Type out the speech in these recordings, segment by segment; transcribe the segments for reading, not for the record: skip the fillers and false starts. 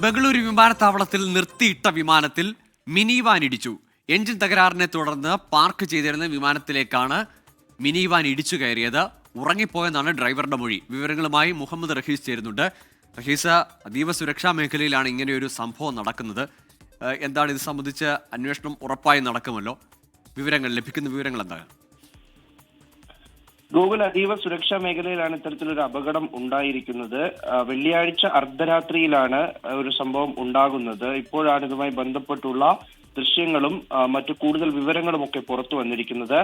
ബംഗളൂരു വിമാനത്താവളത്തിൽ നിർത്തിയിട്ട വിമാനത്തിൽ മിനി വാൻ ഇടിച്ചു. എഞ്ചിൻ തകരാറിനെ തുടർന്ന് പാർക്ക് ചെയ്തിരുന്ന വിമാനത്തിലേക്കാണ് മിനി വാൻ ഇടിച്ചു കയറിയത്. ഉറങ്ങിപ്പോയെന്നാണ് ഡ്രൈവറുടെ മൊഴി. വിവരങ്ങളുമായി മുഹമ്മദ് റഹീസ് ചേരുന്നുണ്ട്. റഹീസ്, അതീവ സുരക്ഷാ മേഖലയിലാണ് ഇങ്ങനെയൊരു സംഭവം നടക്കുന്നത്. എന്താണ് ഇത് സംബന്ധിച്ച് അന്വേഷണം ഉറപ്പായി നടക്കുമല്ലോ? ലഭിക്കുന്ന വിവരങ്ങൾ എന്താണ്? ഗൂഗിൾ അതീവ സുരക്ഷാ മേഖലയിലാണ് ഇത്തരത്തിലൊരു അപകടം ഉണ്ടായിരിക്കുന്നത്. വെള്ളിയാഴ്ച അർദ്ധരാത്രിയിലാണ് ഒരു സംഭവം ഉണ്ടാകുന്നത്. ഇപ്പോഴാണ് ഇതുമായി ബന്ധപ്പെട്ടുള്ള ദൃശ്യങ്ങളും മറ്റു കൂടുതൽ വിവരങ്ങളും ഒക്കെ പുറത്തു വന്നിരിക്കുന്നത്.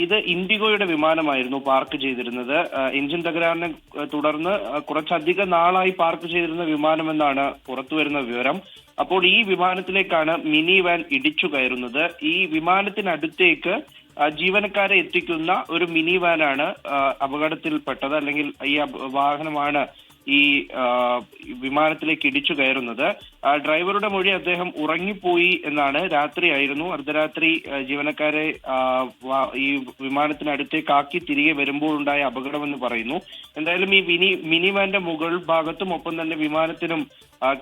ഇത് ഇൻഡിഗോയുടെ വിമാനമായിരുന്നു പാർക്ക് ചെയ്തിരുന്നത്. എഞ്ചിൻ തകരാറിനെ തുടർന്ന് കുറച്ചധികം നാളായി പാർക്ക് ചെയ്തിരുന്ന വിമാനമെന്നാണ് പുറത്തുവരുന്ന വിവരം. അപ്പോൾ ഈ വിമാനത്തിലേക്കാണ് മിനി വാൻ ഇടിച്ചു കയറുന്നത്. ഈ വിമാനത്തിനടുത്തേക്ക് ജീവനക്കാരെ എത്തിക്കുന്ന ഒരു മിനി വാനാണ് അപകടത്തിൽപ്പെട്ടത്, അല്ലെങ്കിൽ ഈ വാഹനമാണ് ഈ വിമാനത്തിലേക്ക് ഇടിച്ചു കയറുന്നത്. ഡ്രൈവറുടെ മൊഴി അദ്ദേഹം ഉറങ്ങിപ്പോയി എന്നാണ്. രാത്രിയായിരുന്നു, അർദ്ധരാത്രി ജീവനക്കാരെ ഈ വിമാനത്തിനടുത്തേക്കാക്കി തിരികെ വരുമ്പോഴുണ്ടായ അപകടമെന്ന് പറയുന്നു. എന്തായാലും ഈ മിനി വാന്റെ മുകൾ ഭാഗത്തും ഒപ്പം തന്നെ വിമാനത്തിനും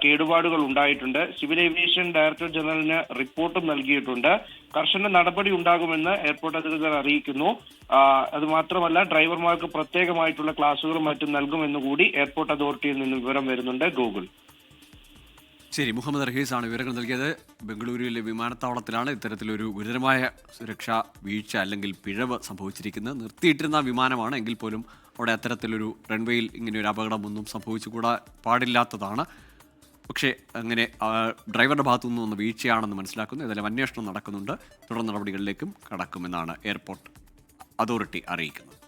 കേടുപാടുകൾ ഉണ്ടായിട്ടുണ്ട്. സിവിൽ ഏവിയേഷൻ ഡയറക്ടർ ജനറലിന് റിപ്പോർട്ടും നൽകിയിട്ടുണ്ട്. കർശന നടപടി ഉണ്ടാകുമെന്ന് എയർപോർട്ട് അധികൃതർ അറിയിക്കുന്നു. അത് മാത്രമല്ല, ഡ്രൈവർമാർക്ക് പ്രത്യേകമായിട്ടുള്ള ക്ലാസുകളും മറ്റും നൽകുമെന്ന് കൂടി എയർപോർട്ട് അതോറിറ്റിയിൽ നിന്ന് വിവരം വരുന്നുണ്ട്. ഗൂഗിൾ. ശരി, മുഹമ്മദ് റഹീസ് ആണ് വിവരങ്ങൾ നൽകിയത്. ബംഗളൂരുവിലെ വിമാനത്താവളത്തിലാണ് ഇത്തരത്തിലൊരു ഗുരുതരമായ സുരക്ഷാ വീഴ്ച അല്ലെങ്കിൽ പിഴവ് സംഭവിച്ചിരിക്കുന്നത്. നിർത്തിയിട്ടിരുന്ന വിമാനമാണ്, എങ്കിൽ പോലും അവിടെ അത്തരത്തിലൊരു റൺവേയിൽ ഇങ്ങനെയൊരു അപകടമൊന്നും സംഭവിച്ചുകൂടാ പാടില്ലാത്തതാണ്. പക്ഷേ അങ്ങനെ ഡ്രൈവറുടെ ഭാഗത്തു നിന്ന് വന്ന വീഴ്ചയാണെന്ന് മനസ്സിലാക്കുന്നു. ഏതായാലും അന്വേഷണം നടക്കുന്നുണ്ട്. തുടർ നടപടികളിലേക്കും കടക്കുമെന്നാണ് എയർപോർട്ട് അതോറിറ്റി അറിയിക്കുന്നത്.